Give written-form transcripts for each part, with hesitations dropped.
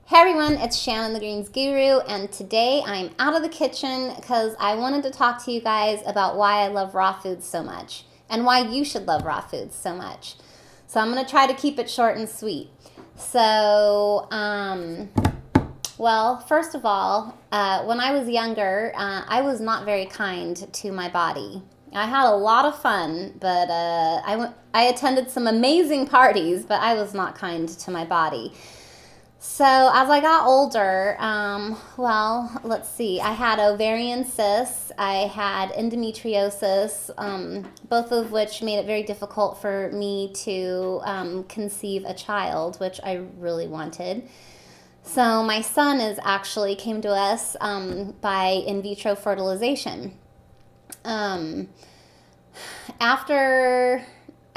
Hey everyone, it's Shannon the Greens Guru, and today I'm out of the kitchen because I wanted to talk to you guys about why I love raw foods so much and why you should love raw foods so much. So I'm going to try to keep it short and sweet. So, well, first of all, when I was younger, I was not very kind to my body. I had a lot of fun, but I attended some amazing parties, but I was not kind to my body. So as I got older, well, let's see, I had ovarian cysts, I had endometriosis, both of which made it very difficult for me to conceive a child, which I really wanted. So my son actually came to us by in vitro fertilization.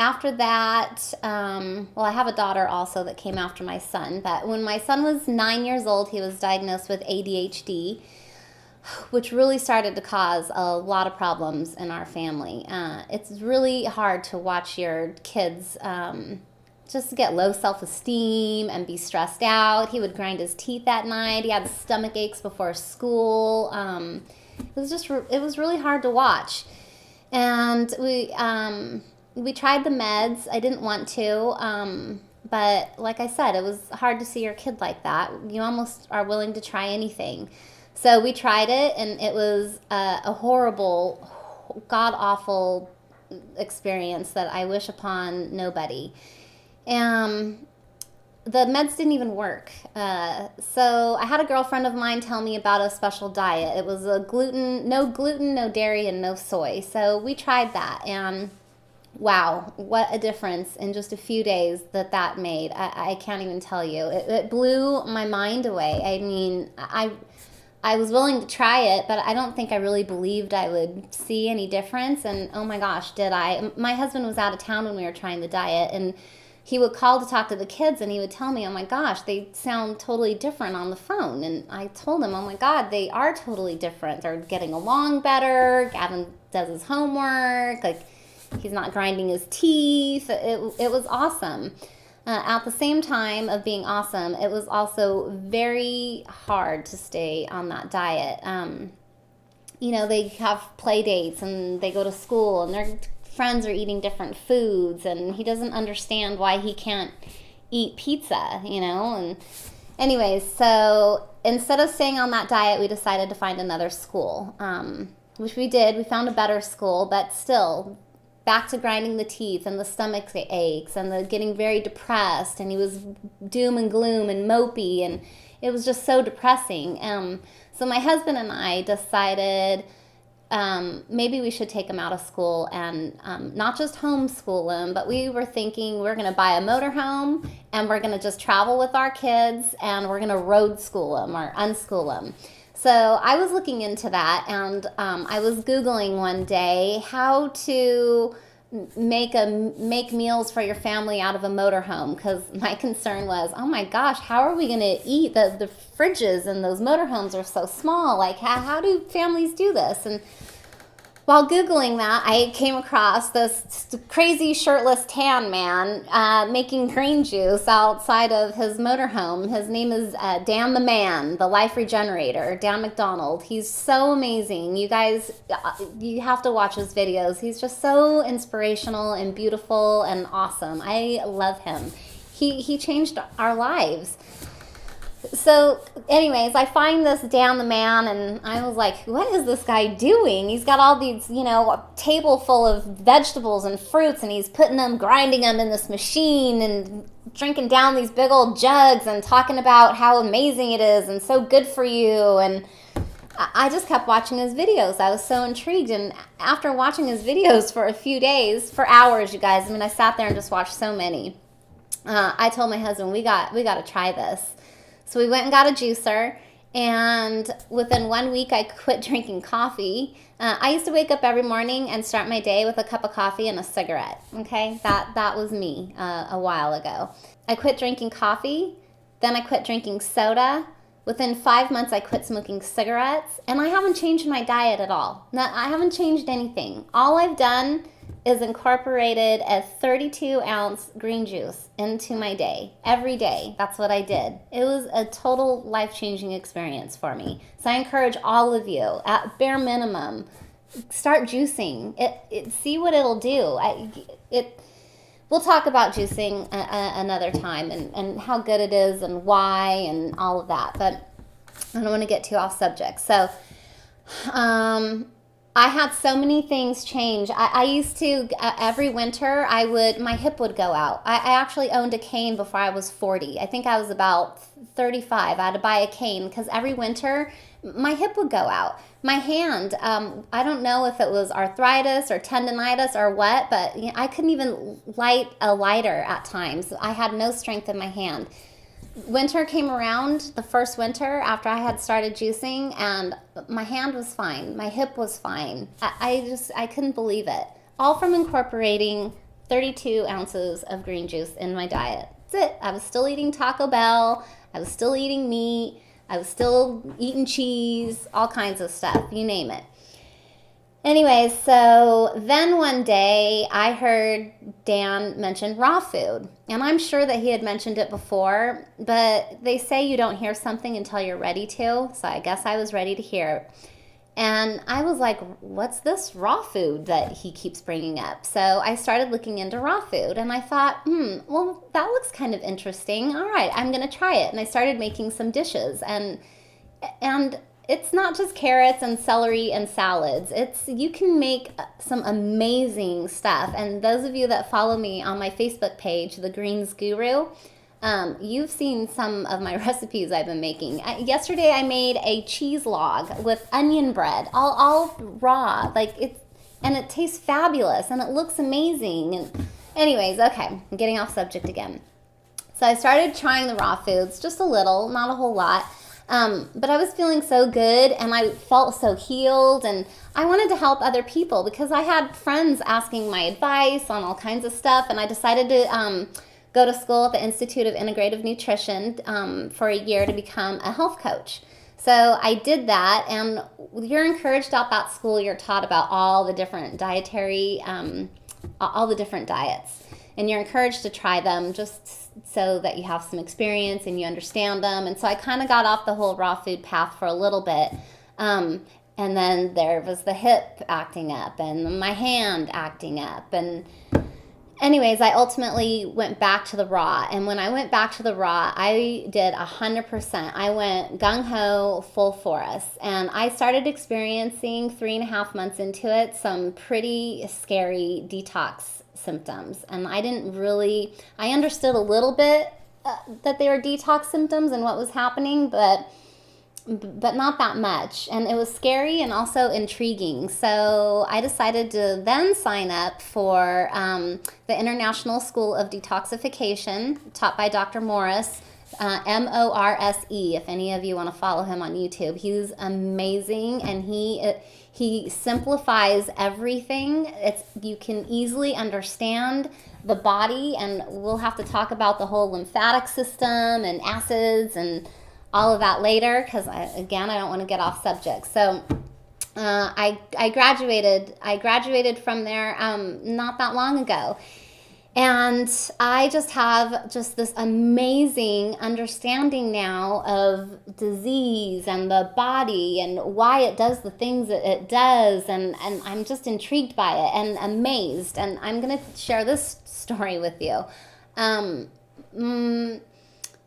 After that, well, I have a daughter also that came after my son. But when my son was 9 years old, he was diagnosed with ADHD, which really started to cause a lot of problems in our family. It's really hard to watch your kids just get low self-esteem and be stressed out. He would grind his teeth at night. He had stomach aches before school. It was really hard to watch. And we tried the meds. I didn't want to, but like I said, it was hard to see your kid like that. You almost are willing to try anything. So we tried it, and it was a horrible, god-awful experience that I wish upon nobody. The meds didn't even work. So I had a girlfriend of mine tell me about a special diet. It was no gluten, no dairy, and no soy. So we tried that, and wow, what a difference in just a few days that made. I can't even tell you. It blew my mind away. I mean, I was willing to try it, but I don't think I really believed I would see any difference. And oh my gosh, did I. My husband was out of town when we were trying the diet, and he would call to talk to the kids, and he would tell me, oh my gosh, they sound totally different on the phone. And I told him, oh my God, they are totally different. They're getting along better. Gavin does his homework. Like, he's not grinding his teeth. It was awesome. At the same time of being awesome, it was also very hard to stay on that diet. They have play dates, and they go to school, and their friends are eating different foods, and he doesn't understand why he can't eat pizza, And anyways, so instead of staying on that diet, we decided to find another school, which we did. We found a better school, but still back to grinding the teeth and the stomach aches and the getting very depressed, and he was doom and gloom and mopey, and it was just so depressing. So my husband and I decided maybe we should take him out of school and not just homeschool him, but we were thinking we're going to buy a motorhome, and we're going to just travel with our kids, and we're going to road school him or unschool him. So I was looking into that, and I was Googling one day how to make meals for your family out of a motorhome, because my concern was, oh my gosh, how are we going to eat? The fridges in those motorhomes are so small. Like, how do families do this? And while Googling that, I came across this crazy shirtless tan man making green juice outside of his motorhome. His name is Dan the Man, the Life Regenerator, Dan Mcdonald. He's so amazing. You guys, you have to watch his videos. He's just so inspirational and beautiful and awesome. I love him. He changed our lives. So anyways, I find this Dan the Man, and I was like, what is this guy doing? He's got all these, a table full of vegetables and fruits, and he's grinding them in this machine and drinking down these big old jugs and talking about how amazing it is and so good for you. And I just kept watching his videos. I was so intrigued. And after watching his videos for a few days, for hours, you guys, I sat there and just watched so many. I told my husband, we got to try this. So we went and got a juicer, and within 1 week, I quit drinking coffee. I used to wake up every morning and start my day with a cup of coffee and a cigarette, okay? That was me a while ago. I quit drinking coffee, then I quit drinking soda. Within 5 months, I quit smoking cigarettes, and I haven't changed my diet at all. I haven't changed anything. All I've done is incorporated a 32-ounce green juice into my day. Every day, that's what I did. It was a total life-changing experience for me. So I encourage all of you, at bare minimum, start juicing. See what it'll do. We'll talk about juicing another time and how good it is and why and all of that. But I don't want to get too off subject. So, I had so many things change. I used to, every winter, my hip would go out. I actually owned a cane before I was 40. I think I was about 35. I had to buy a cane because every winter, my hip would go out. My hand, I don't know if it was arthritis or tendonitis or what, but I couldn't even light a lighter at times. I had no strength in my hand. Winter came around, the first winter after I had started juicing, and my hand was fine. My hip was fine. I couldn't believe it. All from incorporating 32 ounces of green juice in my diet. That's it. I was still eating Taco Bell. I was still eating meat. I was still eating cheese, all kinds of stuff, you name it. Anyways, so then one day I heard Dan mention raw food. And I'm sure that he had mentioned it before, but they say you don't hear something until you're ready to. So I guess I was ready to hear it. And I was like, what's this raw food that he keeps bringing up? So I started looking into raw food and I thought, well, that looks kind of interesting. All right, I'm going to try it. And I started making some dishes and it's not just carrots and celery and salads. You can make some amazing stuff. And those of you that follow me on my Facebook page, The Greens Guru, you've seen some of my recipes I've been making. Yesterday I made a cheese log with onion bread, all raw. And it tastes fabulous and it looks amazing. And anyways, okay, I'm getting off subject again. So I started trying the raw foods, just a little, not a whole lot. But I was feeling so good and I felt so healed and I wanted to help other people because I had friends asking my advice on all kinds of stuff, and I decided to go to school at the Institute of Integrative Nutrition for a year to become a health coach. So I did that, and you're encouraged at that school. You're taught about all the different all the different diets, and you're encouraged to try them just so that you have some experience and you understand them. And so I kind of got off the whole raw food path for a little bit. And then there was the hip acting up and my hand acting up. And anyways, I ultimately went back to the raw. And when I went back to the raw, I did 100%. I went gung-ho, full force. And I started experiencing 3.5 months into it some pretty scary detox symptoms. And I understood a little bit that they were detox symptoms and what was happening, but not that much. And it was scary and also intriguing. So I decided to then sign up for the International School of Detoxification, taught by Dr. Morse, Morse, if any of you want to follow him on YouTube. He's amazing, and he simplifies everything. You can easily understand the body, and we'll have to talk about the whole lymphatic system and acids and all of that later, because I don't want to get off subject. So I graduated from there not that long ago. And I just have this amazing understanding now of disease and the body and why it does the things that it does. And I'm just intrigued by it and amazed. And I'm going to share this story with you.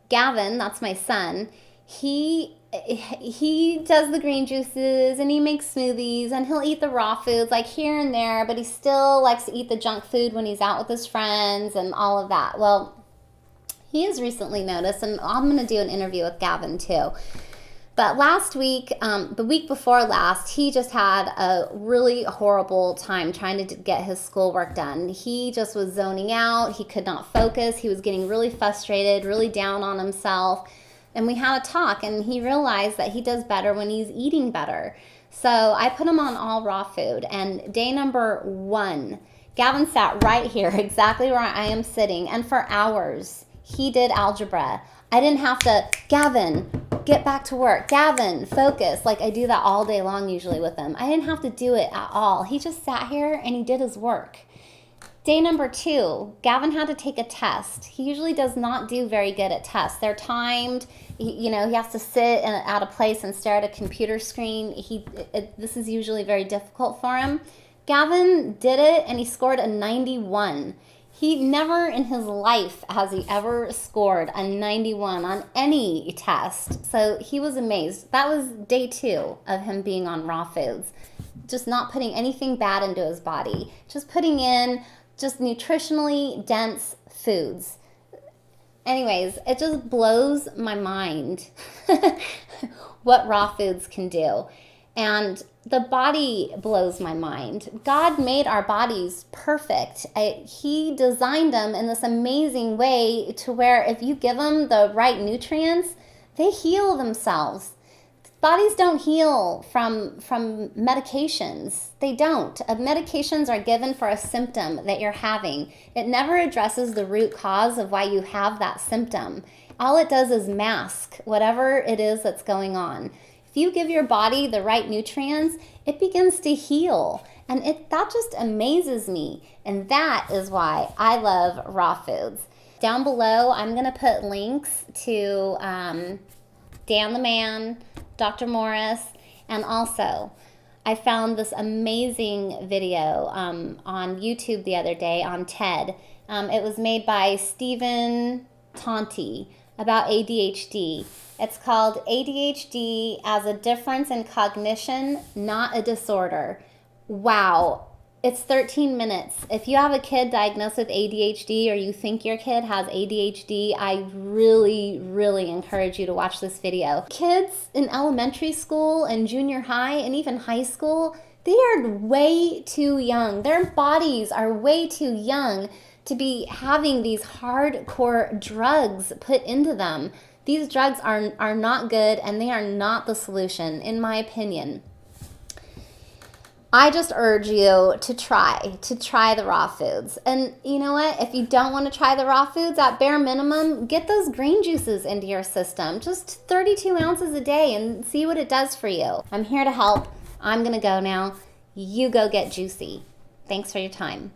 Gavin, that's my son, he does the green juices and he makes smoothies and he'll eat the raw foods like here and there, but he still likes to eat the junk food when he's out with his friends and all of that. Well, he has recently noticed, and I'm going to do an interview with Gavin too, but last week, the week before last, he just had a really horrible time trying to get his schoolwork done. He just was zoning out. He could not focus. He was getting really frustrated, really down on himself. And we had a talk, and he realized that he does better when he's eating better. So I put him on all raw food. And day number 1, Gavin sat right here, exactly where I am sitting. And for hours, he did algebra. I didn't have to, Gavin, get back to work. Gavin, focus. Like I do that all day long usually with him. I didn't have to do it at all. He just sat here and he did his work. Day number 2, Gavin had to take a test. He usually does not do very good at tests. They're timed. He has to sit at a place and stare at a computer screen. This is usually very difficult for him. Gavin did it, and he scored a 91. He never in his life has he ever scored a 91 on any test. So he was amazed. That was day 2 of him being on raw foods. Just not putting anything bad into his body. Just putting in just nutritionally dense foods. Anyways, it just blows my mind what raw foods can do. And the body blows my mind. God made our bodies perfect. He designed them in this amazing way to where if you give them the right nutrients, they heal themselves. Bodies don't heal from medications. They don't. Medications are given for a symptom that you're having. It never addresses the root cause of why you have that symptom. All it does is mask whatever it is that's going on. If you give your body the right nutrients, it begins to heal. And that just amazes me. And that is why I love raw foods. Down below, I'm going to put links to Dan the Man, Dr. Morris, and also I found this amazing video on YouTube the other day on TED. It was made by Stephen Tonti about ADHD. It's called ADHD as a Difference in Cognition, Not a Disorder. Wow. It's 13 minutes. If you have a kid diagnosed with ADHD or you think your kid has ADHD, I really, really encourage you to watch this video. Kids in elementary school and junior high and even high school, they are way too young. Their bodies are way too young to be having these hardcore drugs put into them. These drugs are not good, and they are not the solution, in my opinion. I just urge you to try the raw foods. And you know what? If you don't want to try the raw foods, at bare minimum, get those green juices into your system. Just 32 ounces a day and see what it does for you. I'm here to help. I'm going to go now. You go get juicy. Thanks for your time.